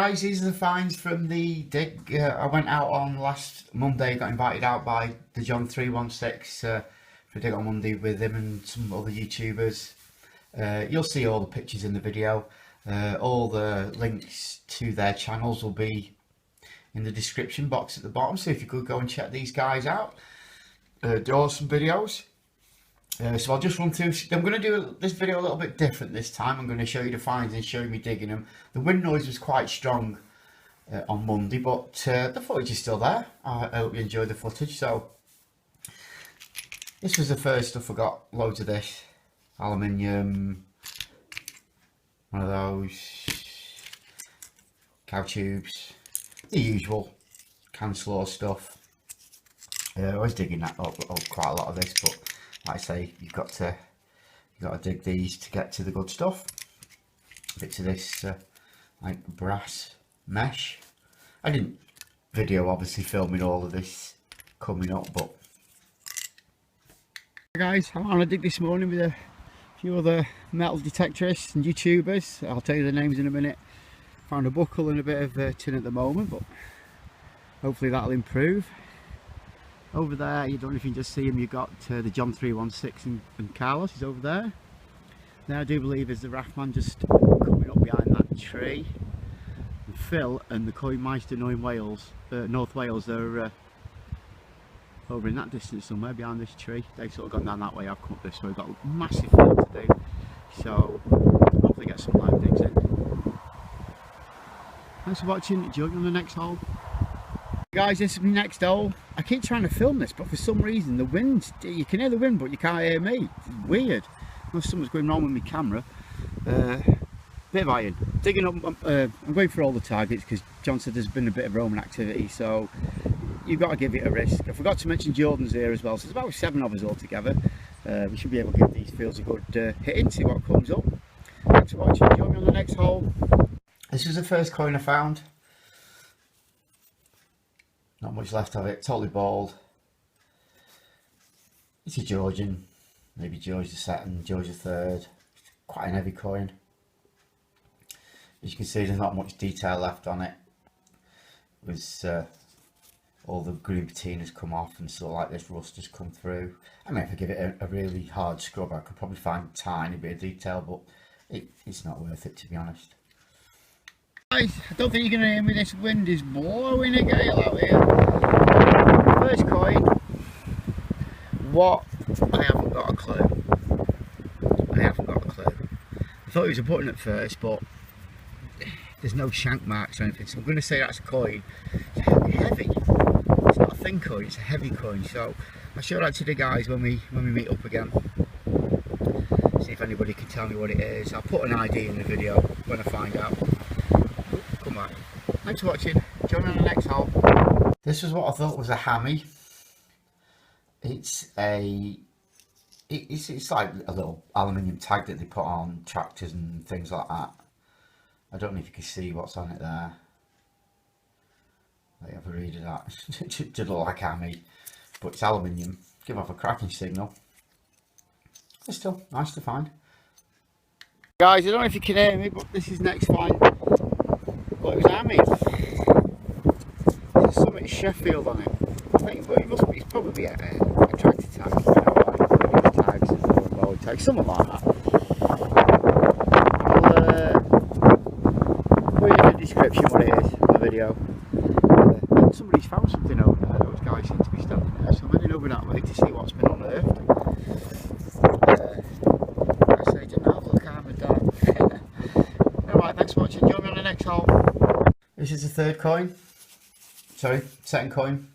Guys, these are the finds from the dig. I went out on last Monday, got invited out by thejohn316 for a dig on Monday with him and some other YouTubers. You'll see all the pictures in the video. All the links to their channels will be in the description box at the bottom, so if you could go and check these guys out. Do awesome videos. So I'll just run through. I'm going to do this video a little bit different this time. I'm going to show you the finds and show you me digging them. The wind noise was quite strong on Monday, but the footage is still there. I hope you enjoyed the footage. So this was the first stuff. I got loads of this aluminium, one of those cow tubes, the usual can slaw stuff. I was digging that up quite a lot of this, but like I say, you've got to dig these to get to the good stuff. Bits of this like brass mesh. I didn't video obviously filming all of this coming up, but guys, I'm on a dig this morning with a few other metal detectorists and YouTubers. I'll tell you the names in a minute. Found a buckle and a bit of tin at the moment, but hopefully that'll improve. Over there, you don't know if you can just see him, you've got the John316 and Carlos is over there. Now I do believe is the Rathman just coming up behind that tree. And Phil and the Coinmeister North Wales, they're over in that distance somewhere behind this tree. They've sort of gone down that way, I've come up this way. We've got a massive field to do, so hopefully get some live digs in. Thanks for watching. Join me on the next hole. Guys, this is my next hole. I keep trying to film this, but for some reason the wind, you can hear the wind but you can't hear me. It's weird. I know something's going wrong with my camera. Bit of iron. Digging up, I'm going for all the targets because John said there's been a bit of roaming activity, so you've got to give it a risk. I forgot to mention Jordan's here as well, so there's about 7 of us all together. We should be able to give these fields a good hit in, see what comes up. Thanks for watching. Join me on the next hole. This is the first coin I found. Not much left of it, totally bald. It's a Georgian, maybe George II, George III. Quite an heavy coin. As you can see, there's not much detail left on it. It was all the green patina has come off and sort of like this rust has come through. I mean, if I give it a really hard scrub, I could probably find a tiny bit of detail, but it's not worth it, to be honest. Guys, I don't think you're going to hear me, this wind is blowing a gale out here. First coin, what? I haven't got a clue. I haven't got a clue. I thought it was a button at first, but there's no shank marks or anything, so I'm going to say that's a coin. It's heavy. It's not a thin coin, it's a heavy coin, so I'll show that to the guys when we meet up again. See if anybody can tell me what it is. I'll put an ID in the video when I find out. Thanks for watching. Join me on the next hole. This was what I thought was a hammy. It's like a little aluminium tag that they put on tractors and things like that. I don't know if you can see what's on it there. Let me have a read of that. It did look like hammy, but it's aluminium. Give off a cracking signal. It's still nice to find. Guys, I don't know if you can hear me, but this is next find. But it was hammy. There's something Sheffield on it. I think, well, it's probably a tractor tag, you know, like tags and load tags, something like that. I'll put it in the description what it is in the video. And somebody's found something over there. Those guys seem to be standing there, so I'm heading over that way to see what's been unearthed. I say to now, look, I'm a dog. Alright, thanks for watching. Join me on the next hole. This is the third coin. Sorry, second coin.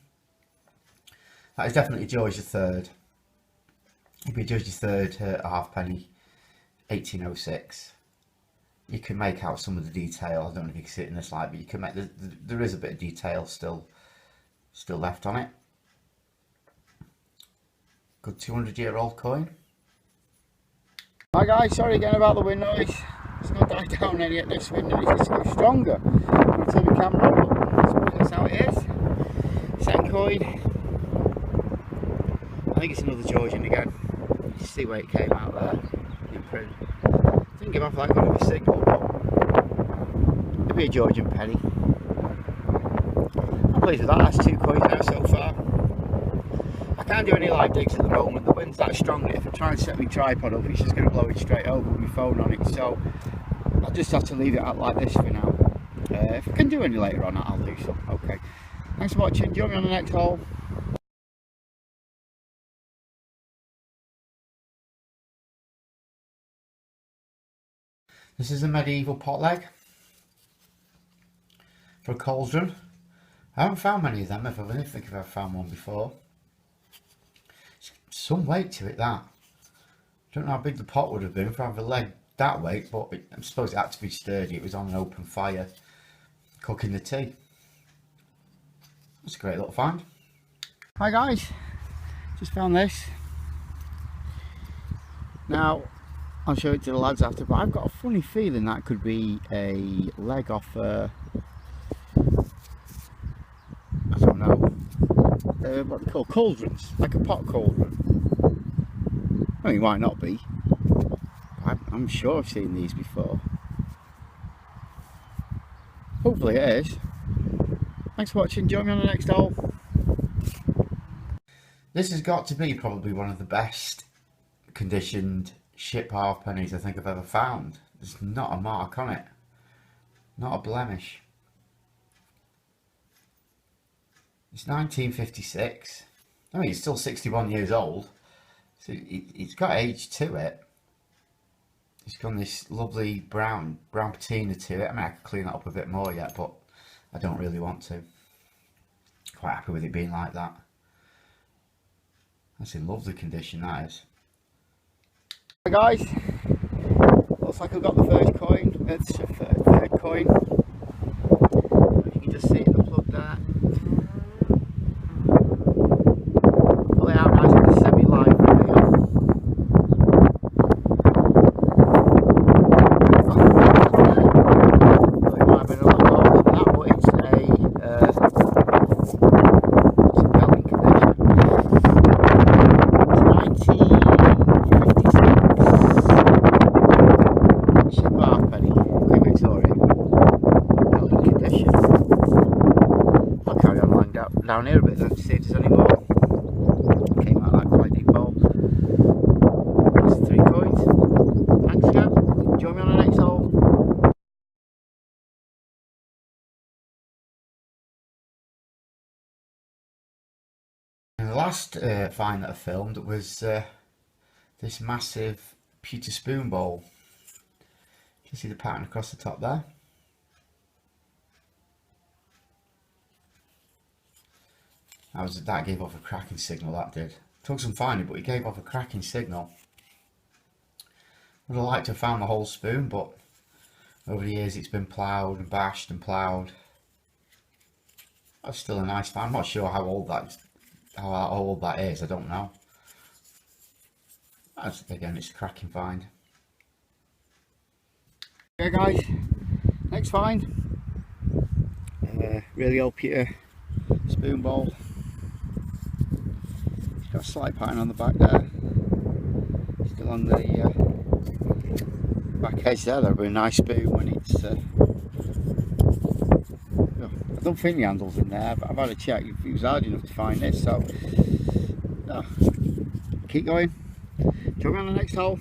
That is definitely George III. It'd be George III, a halfpenny, 1806. You can make out some of the detail. I don't know if you can see it in this light, but you can make there is a bit of detail still left on it. Good 200-year-old coin. Hi guys, sorry again about the wind noise. It's not died down any yet. This wind noise is getting stronger. I'm going to turn the camera on, but that's how it is. Second coin. I think it's another Georgian again. You see where it came out there in print. Didn't give off that good of a signal, but Could be a Georgian penny. I'm pleased with that. That's 2 coins now so far. I can't do any live digs at the moment. The wind's that strong that if I try and set my tripod up, it's just going to blow it straight over with my phone on it. So I'll just have to leave it out like this for now. If I can do any later on, I'll do so. Okay. Thanks for watching. Join me on the next hole. This is a medieval pot leg for a cauldron. I haven't found many of them. I don't think I've ever found one before. Some weight to it, that. Don't know how big the pot would have been for having a leg that weight, but I suppose it had to be sturdy. It was on an open fire cooking the tea. That's a great little find. Hi guys, just found this. Now I'll show it to the lads after, but I've got a funny feeling that could be a leg off I don't know, what they call cauldrons, like a pot cauldron. I mean, why not be? I'm sure I've seen these before. Hopefully it is. Thanks for watching. Join me on the next hole. This has got to be probably one of the best conditioned ship halfpennies I think I've ever found. There's not a mark on it, not a blemish. It's 1956. I mean, it's still 61 years old, so it's got age to it. It's got this lovely brown patina to it. I mean, I could clean that up a bit more yet, but I don't really want to. Quite happy with it being like that. That's in lovely condition, that is. Hi guys, looks like I've got the first coin. It's a third coin. You can just see it in the plug there. Pull it out nice with the semi-live video. Well, it might have been a lot older than that, but it's a belly condition. It's 1956 ship halfpenny, Queen Victoria, belly condition. I'll carry on lying down here a bit then to see if there's any more. Came out like quite deep hole. That's 3 coins. Thanks again. Join me on the next hole. And the last find that I filmed was this massive pewter spoon bowl. You can see the pattern across the top there. That gave off a cracking signal, that did. Took some finding, but it gave off a cracking signal. Would have liked to have found the whole spoon, but over the years it's been ploughed and bashed and ploughed. That's still a nice find. I'm not sure how old that is, I don't know. Again, it's a cracking find. Okay guys, next find. Really old pewter spoon bowl. It's got a slight pattern on the back there. Still on the back edge there. That'll be a nice spoon when it's I don't think the handle's in there, but I've had a check. It was hard enough to find this, so keep going. Join me on the next hole.